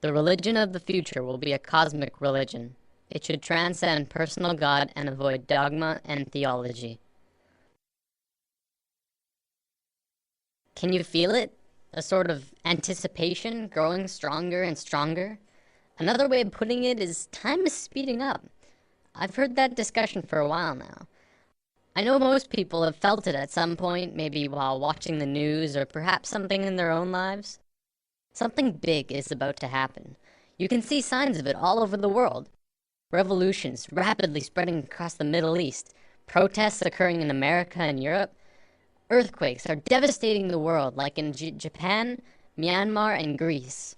The religion of the future will be a cosmic religion. It should transcend personal God and avoid dogma and theology. Can you feel it? A sort of anticipation growing stronger and stronger? Another way of putting it is time is speeding up. I've heard that discussion for a while now. I know most people have felt it at some point, maybe while watching the news or perhaps something in their own lives. Something big is about to happen. You can see signs of it all over the world. Revolutions rapidly spreading across the Middle East, protests occurring in America and Europe. Earthquakes are devastating the world, like in Japan, Myanmar, and Greece.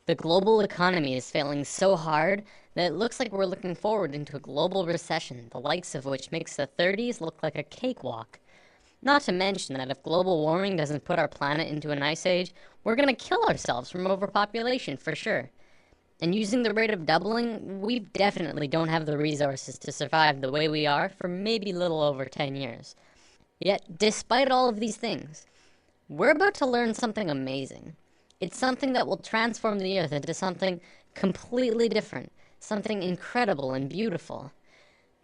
The global economy is failing so hard that it looks like we're looking forward into a global recession, the likes of which makes the 30s look like a cakewalk. Not to mention that if global warming doesn't put our planet into an ice age, we're going to kill ourselves from overpopulation for sure. And using the rate of doubling, we definitely don't have the resources to survive the way we are for maybe little over 10 years. Yet, despite all of these things, we're about to learn something amazing. It's something that will transform the earth into something completely different, something incredible and beautiful.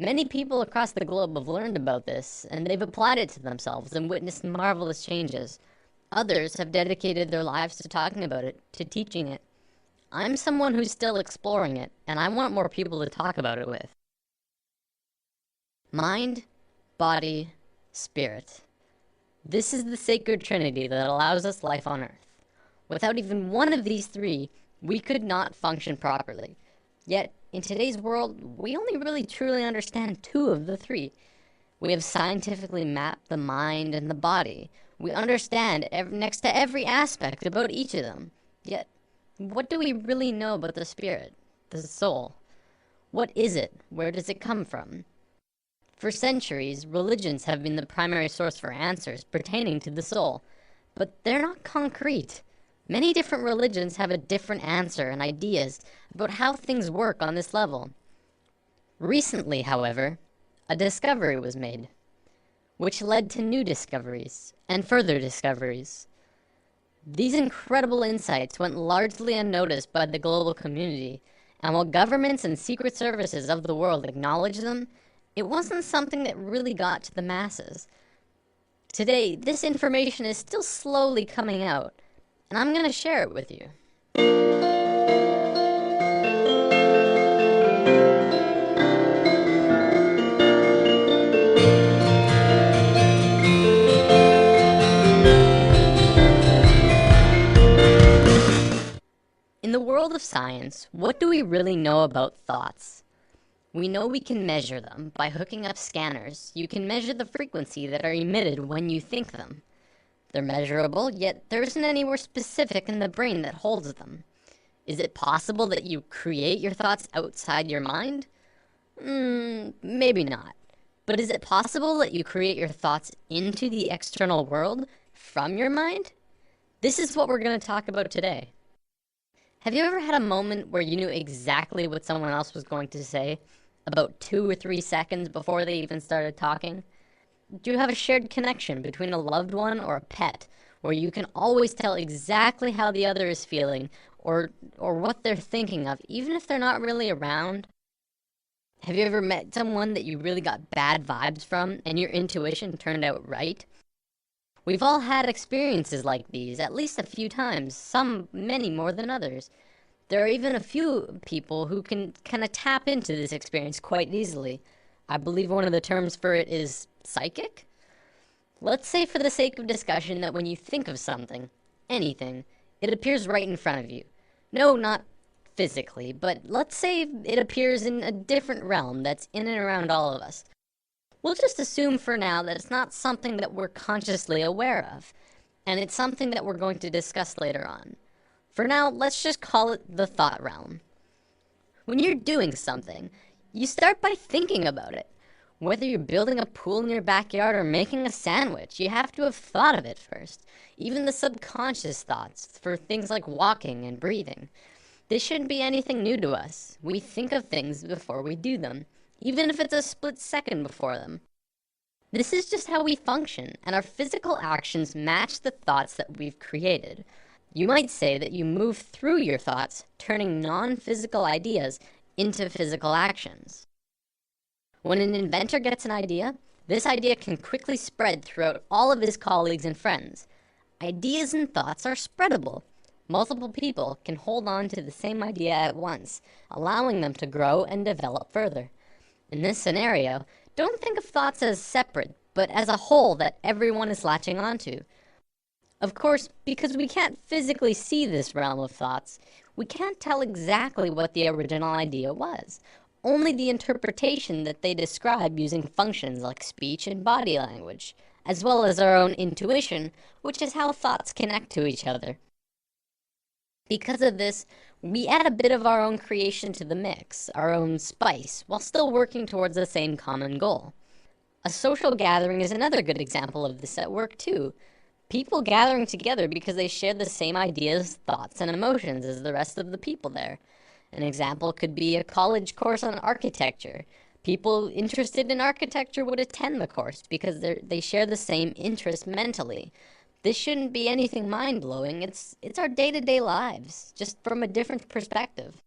Many people across the globe have learned about this, and they've applied it to themselves and witnessed marvelous changes. Others have dedicated their lives to talking about it, to teaching it. I'm someone who's still exploring it, and I want more people to talk about it with. Mind, body, spirit. This is the sacred trinity that allows us life on earth. Without even one of these three, we could not function properly. Yet, in today's world, we only really truly understand two of the three. We have scientifically mapped the mind and the body. We understand next to every aspect about each of them. Yet, what do we really know about the spirit, the soul? What is it? Where does it come from? For centuries, religions have been the primary source for answers pertaining to the soul, but they're not concrete. Many different religions have a different answer and ideas about how things work on this level. Recently, however, a discovery was made, which led to new discoveries and further discoveries. These incredible insights went largely unnoticed by the global community, and while governments and secret services of the world acknowledged them, it wasn't something that really got to the masses. Today, this information is still slowly coming out, and I'm going to share it with you. In the world of science, what do we really know about thoughts? We know we can measure them. By hooking up scanners, you can measure the frequency that are emitted when you think them. They're measurable, yet there isn't anywhere specific in the brain that holds them. Is it possible that you create your thoughts outside your mind? Maybe not. But is it possible that you create your thoughts into the external world from your mind? This is what we're going to talk about today. Have you ever had a moment where you knew exactly what someone else was going to say, about 2 or 3 seconds before they even started talking? Do you have a shared connection between a loved one or a pet, where you can always tell exactly how the other is feeling, or what they're thinking of, even if they're not really around? Have you ever met someone that you really got bad vibes from, and your intuition turned out right? We've all had experiences like these at least a few times, some many more than others. There are even a few people who can kind of tap into this experience quite easily. I believe one of the terms for it is psychic? Let's say for the sake of discussion that when you think of something, anything, it appears right in front of you. No, not physically, but let's say it appears in a different realm that's in and around all of us. We'll just assume for now that it's not something that we're consciously aware of, and it's something that we're going to discuss later on. For now, let's just call it the thought realm. When you're doing something, you start by thinking about it. Whether you're building a pool in your backyard or making a sandwich, you have to have thought of it first. Even the subconscious thoughts for things like walking and breathing. This shouldn't be anything new to us. We think of things before we do them, even if it's a split second before them. This is just how we function, and our physical actions match the thoughts that we've created. You might say that you move through your thoughts, turning non-physical ideas into physical actions. When an inventor gets an idea, this idea can quickly spread throughout all of his colleagues and friends. Ideas and thoughts are spreadable. Multiple people can hold on to the same idea at once, allowing them to grow and develop further. In this scenario, don't think of thoughts as separate, but as a whole that everyone is latching onto. Of course, because we can't physically see this realm of thoughts, we can't tell exactly what the original idea was, only the interpretation that they describe using functions like speech and body language, as well as our own intuition, which is how thoughts connect to each other. Because of this, we add a bit of our own creation to the mix, our own spice, while still working towards the same common goal. A social gathering is another good example of this at work too. People gathering together because they share the same ideas, thoughts, and emotions as the rest of the people there. An example could be a college course on architecture. People interested in architecture would attend the course because they share the same interest mentally. This shouldn't be anything mind-blowing. It's our day-to-day lives, just from a different perspective.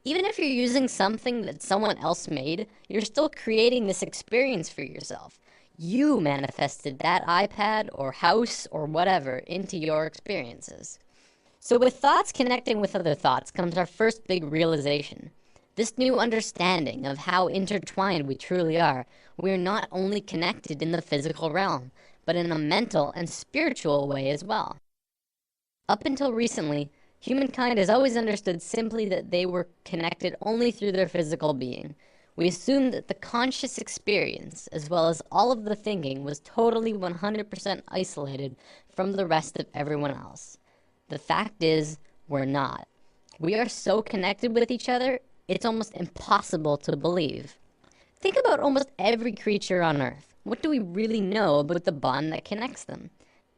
Even if you're using something that someone else made, you're still creating this experience for yourself. You manifested that iPad or house or whatever into your experiences. So with thoughts connecting with other thoughts comes our first big realization. This new understanding of how intertwined we truly are. We are not only connected in the physical realm, but in a mental and spiritual way as well. Up until recently, humankind has always understood simply that they were connected only through their physical being. We assumed that the conscious experience, as well as all of the thinking, was totally 100% isolated from the rest of everyone else. The fact is, we're not. We are so connected with each other, it's almost impossible to believe. Think about almost every creature on Earth. What do we really know about the bond that connects them?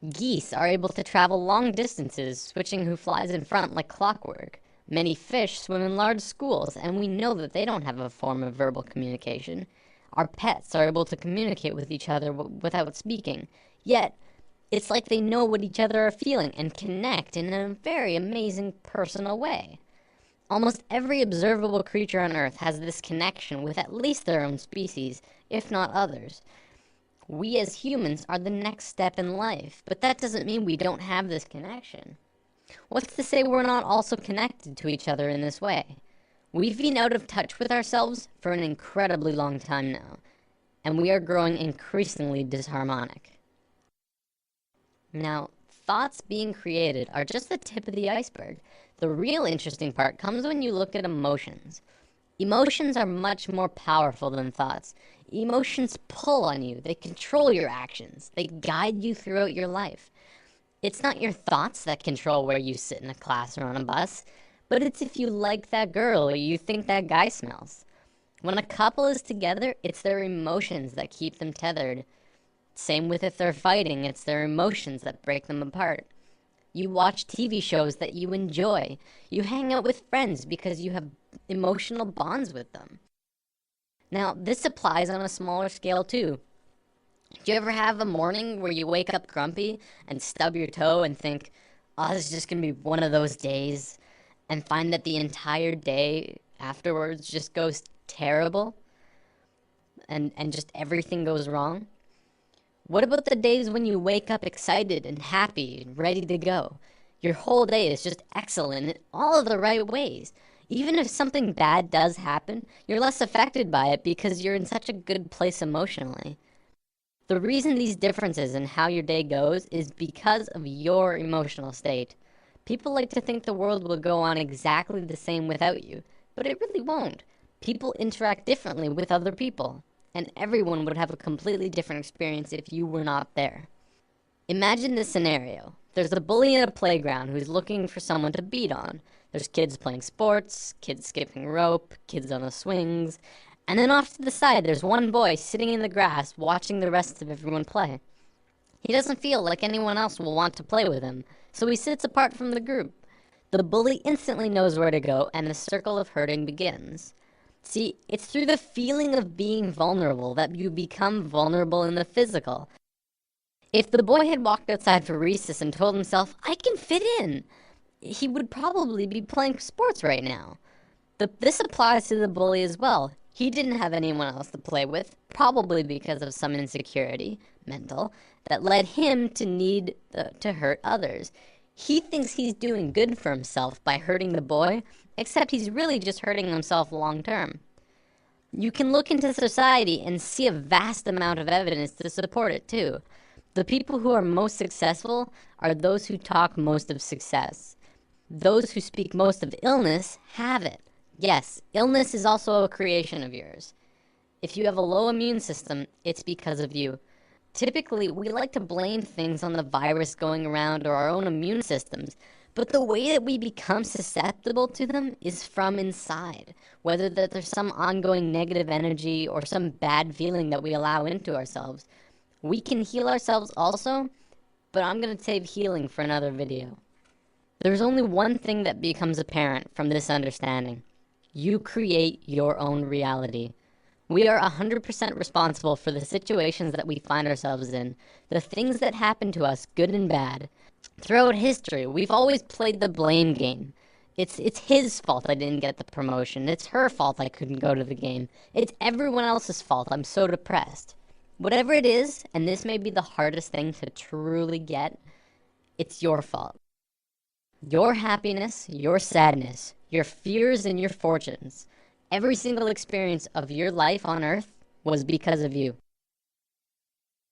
Geese are able to travel long distances, switching who flies in front like clockwork. Many fish swim in large schools, and we know that they don't have a form of verbal communication. Our pets are able to communicate with each other without speaking. Yet, it's like they know what each other are feeling and connect in a very amazing personal way. Almost every observable creature on Earth has this connection with at least their own species, if not others. We as humans are the next step in life, but that doesn't mean we don't have this connection. What's to say we're not also connected to each other in this way? We've been out of touch with ourselves for an incredibly long time now, and we are growing increasingly disharmonic. Now, thoughts being created are just the tip of the iceberg. The real interesting part comes when you look at emotions. Emotions are much more powerful than thoughts. Emotions pull on you, they control your actions, they guide you throughout your life. It's not your thoughts that control where you sit in a class or on a bus, but it's if you like that girl or you think that guy smells. When a couple is together, it's their emotions that keep them tethered. Same with if they're fighting, it's their emotions that break them apart. You watch TV shows that you enjoy. You hang out with friends because you have emotional bonds with them. Now, this applies on a smaller scale too. Do you ever have a morning where you wake up grumpy and stub your toe and think, oh, this is just going to be one of those days, and find that the entire day afterwards just goes terrible and just everything goes wrong? What about the days when you wake up excited and happy and ready to go? Your whole day is just excellent in all of the right ways. Even if something bad does happen, you're less affected by it because you're in such a good place emotionally. The reason these differences in how your day goes is because of your emotional state. People like to think the world will go on exactly the same without you, but it really won't. People interact differently with other people, and everyone would have a completely different experience if you were not there. Imagine this scenario. There's a bully in a playground who's looking for someone to beat on. There's kids playing sports, kids skipping rope, kids on the swings, and then off to the side there's one boy sitting in the grass watching the rest of everyone play. He doesn't feel like anyone else will want to play with him, so he sits apart from the group. The bully instantly knows where to go, and the circle of hurting begins. See, it's through the feeling of being vulnerable that you become vulnerable in the physical. If the boy had walked outside for recess and told himself, I can fit in, he would probably be playing sports right now. This applies to the bully as well. He didn't have anyone else to play with, probably because of some insecurity, mental, that led him to need to hurt others. He thinks he's doing good for himself by hurting the boy, except he's really just hurting himself long term. You can look into society and see a vast amount of evidence to support it too. The people who are most successful are those who talk most of success. Those who speak most of illness have it. Yes, illness is also a creation of yours. If you have a low immune system, it's because of you. Typically, we like to blame things on the virus going around or our own immune systems, but the way that we become susceptible to them is from inside. Whether that there's some ongoing negative energy or some bad feeling that we allow into ourselves. We can heal ourselves also, but I'm going to save healing for another video. There's only one thing that becomes apparent from this understanding. You create your own reality. We are 100% responsible for the situations that we find ourselves in, the things that happen to us, good and bad. Throughout history, we've always played the blame game. It's his fault I didn't get the promotion. It's her fault I couldn't go to the game. It's everyone else's fault I'm so depressed. Whatever it is, and this may be the hardest thing to truly get, it's your fault. Your happiness, your sadness, your fears and your fortunes, every single experience of your life on Earth was because of you.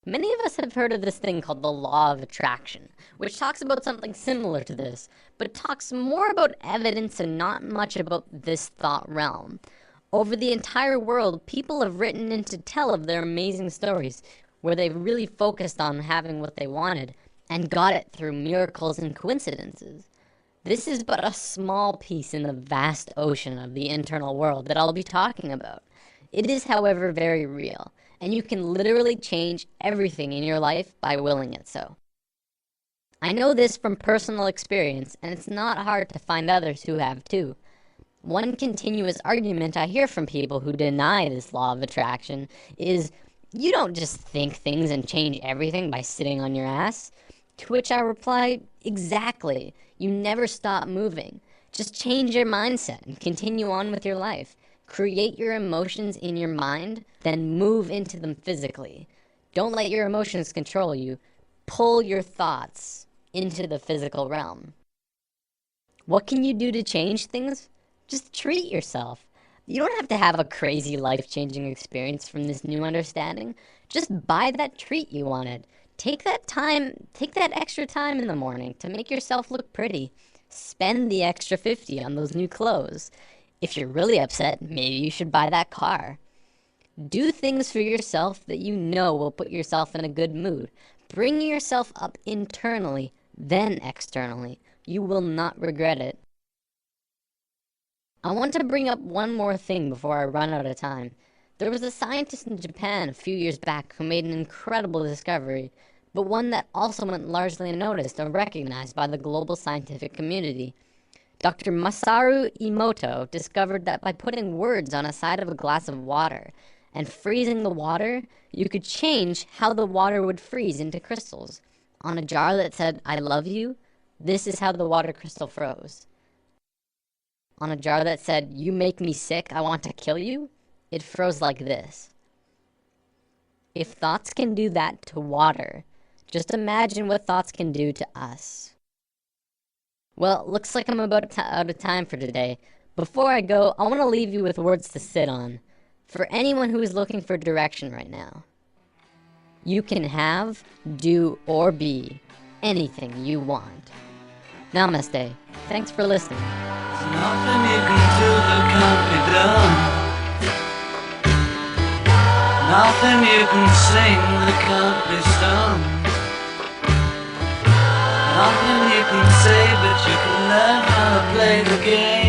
Many of us have heard of this thing called the law of attraction, which talks about something similar to this, but talks more about evidence and not much about this thought realm. Over the entire world, people have written in to tell of their amazing stories, where they've really focused on having what they wanted, and got it through miracles and coincidences. This is but a small piece in the vast ocean of the internal world that I'll be talking about. It is, however, very real, and you can literally change everything in your life by willing it so. I know this from personal experience, and it's not hard to find others who have too. One continuous argument I hear from people who deny this law of attraction is, you don't just think things and change everything by sitting on your ass. To which I reply, exactly. You never stop moving. Just change your mindset and continue on with your life. Create your emotions in your mind, then move into them physically. Don't let your emotions control you. Pull your thoughts into the physical realm. What can you do to change things? Just treat yourself. You don't have to have a crazy life-changing experience from this new understanding. Just buy that treat you wanted. Take that extra time in the morning to make yourself look pretty. Spend the extra $50 on those new clothes. If you're really upset, maybe you should buy that car. Do things for yourself that you know will put yourself in a good mood. Bring yourself up internally, then externally. You will not regret it. I want to bring up one more thing before I run out of time. There was a scientist in Japan a few years back who made an incredible discovery, but one that also went largely unnoticed or recognized by the global scientific community. Dr. Masaru Emoto discovered that by putting words on a side of a glass of water and freezing the water, you could change how the water would freeze into crystals. On a jar that said, I love you, this is how the water crystal froze. On a jar that said, you make me sick, I want to kill you, it froze like this. If thoughts can do that to water, just imagine what thoughts can do to us. Well, looks like I'm about out of time for today. Before I go, I want to leave you with words to sit on. For anyone who is looking for direction right now, you can have, do, or be anything you want. Namaste. Thanks for listening. There's nothing you can do that can't be done. Nothing you can sing that can't be sung. Nothing you can say, but you can learn how to play the game.